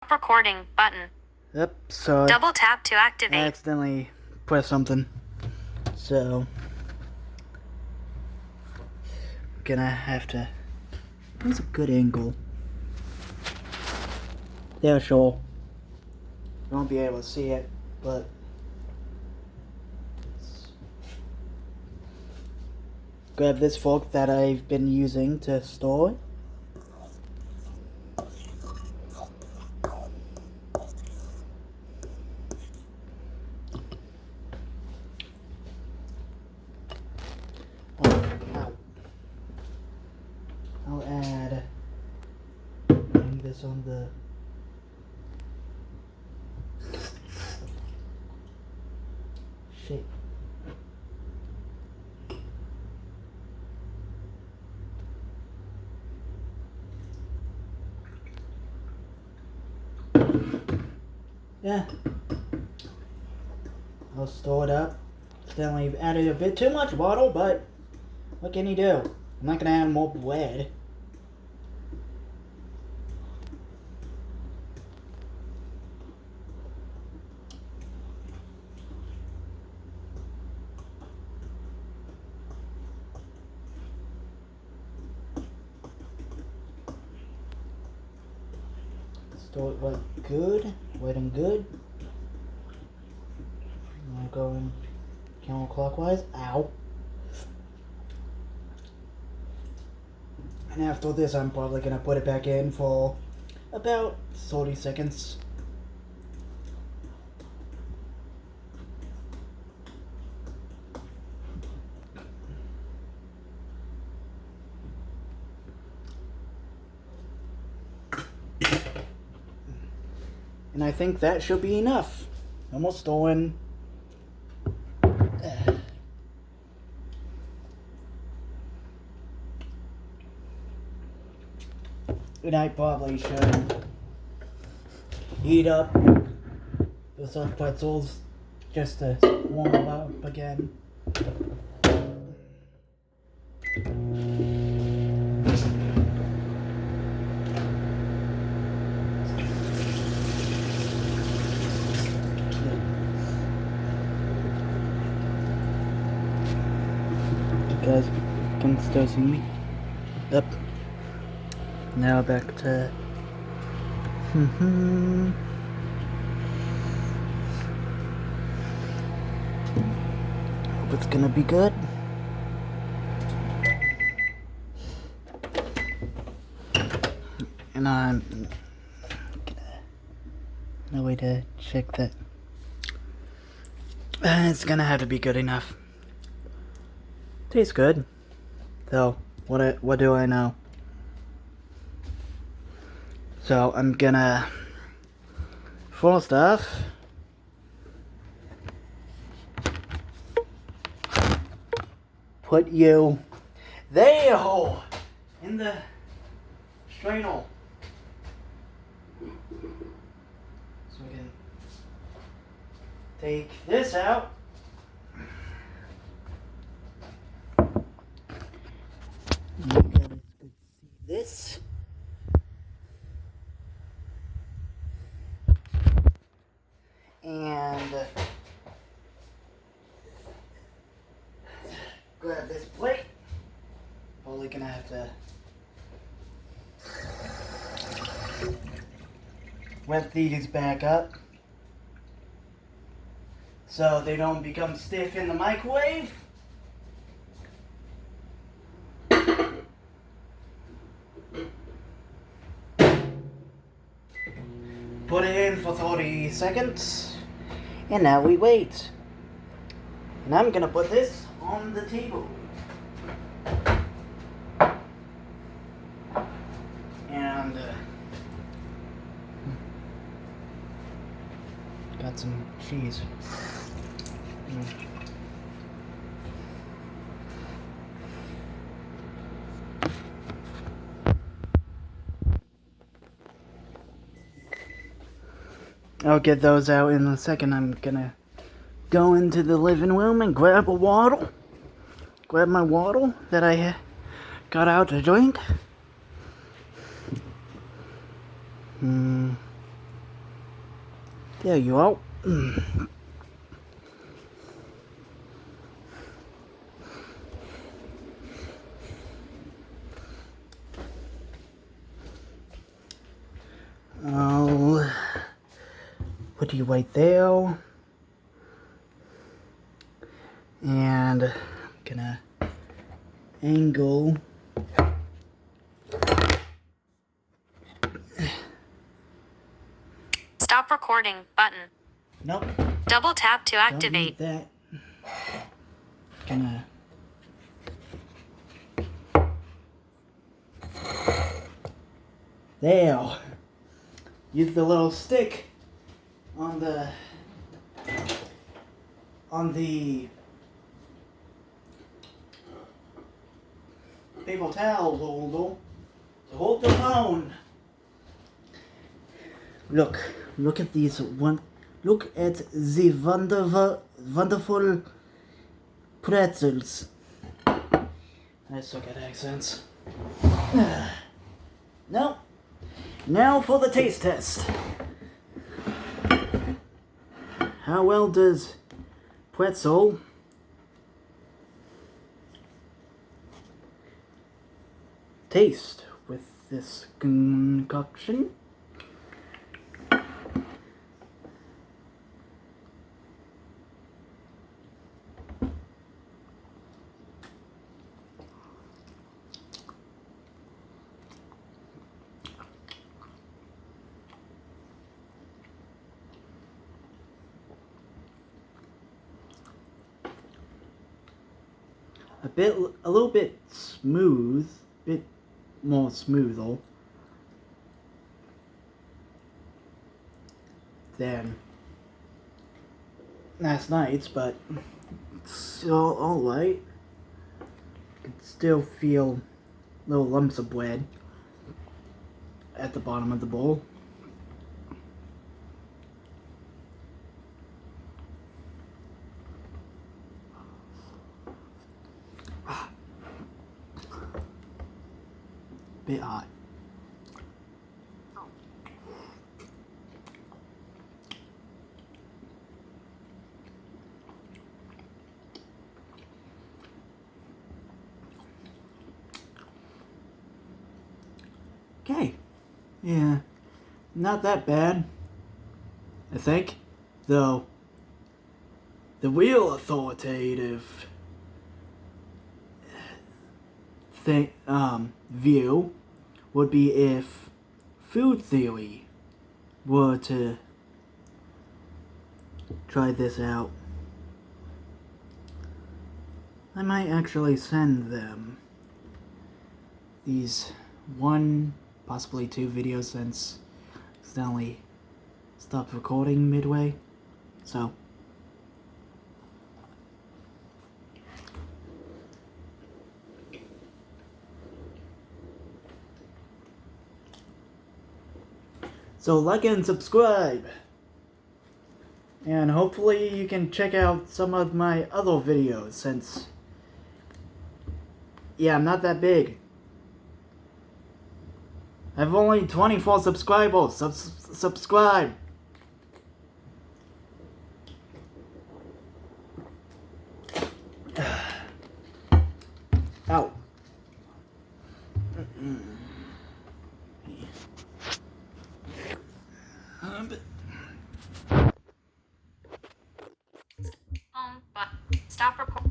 Recording button. Yep, so Double tap to I activate. accidentally pressed something. So I'm gonna have to. Where's a good angle? Yeah, sure. You won't be able to see it, but grab this fork that I've been using to store it. Ow. I'll add this on the shape. Yeah. I'll store it up. Accidentally added a bit too much water, but what can you do? I'm not gonna add more bread. Store it wet and good. I'm going counterclockwise. Ow. And after this, I'm probably gonna put it back in for about 30 seconds. And I think that should be enough. Almost done. And I probably should heat up the soft pretzels just to warm them up again. You guys can still see me? Yep. Now back to hope it's gonna be good. And I'm gonna no way to check that. It's gonna have to be good enough. Tastes good. So what do I know? So I'm gonna first off put you there in the strainer. So we can take this out. You guys could see this. And grab this plate. Probably gonna have to wet these back up so they don't become stiff in the microwave. Put it in for 30 seconds. And now we wait. And I'm gonna put this on the table. And got some cheese. I'll get those out in a second. I'm gonna go into the living room and grab a water. Grab my water that I got out to drink. There you are. I'll put you right there. And I'm gonna angle. Stop recording button. Nope. Double tap to activate. Don't need that. Gonna. There. Use the little stick on the paper towel holder to hold the phone. Look at these look at the wonderful pretzels. I suck at accents. No. Now for the taste test. How well does pretzel taste with this concoction? A little bit smooth, bit more smooth though than last night's, but it's still alright. You can still feel little lumps of bread at the bottom of the bowl. Bit hot. Okay. Yeah. Not that bad, I think. Though, the real authoritative view would be if Food Theory were to try this out. I might actually send them these 1, possibly 2 videos since Stanley stopped recording midway. So, like and subscribe. And hopefully you can check out some of my other videos since, yeah, I'm not that big. I have only 24 subscribers. Subscribe. Ow. Stop recording.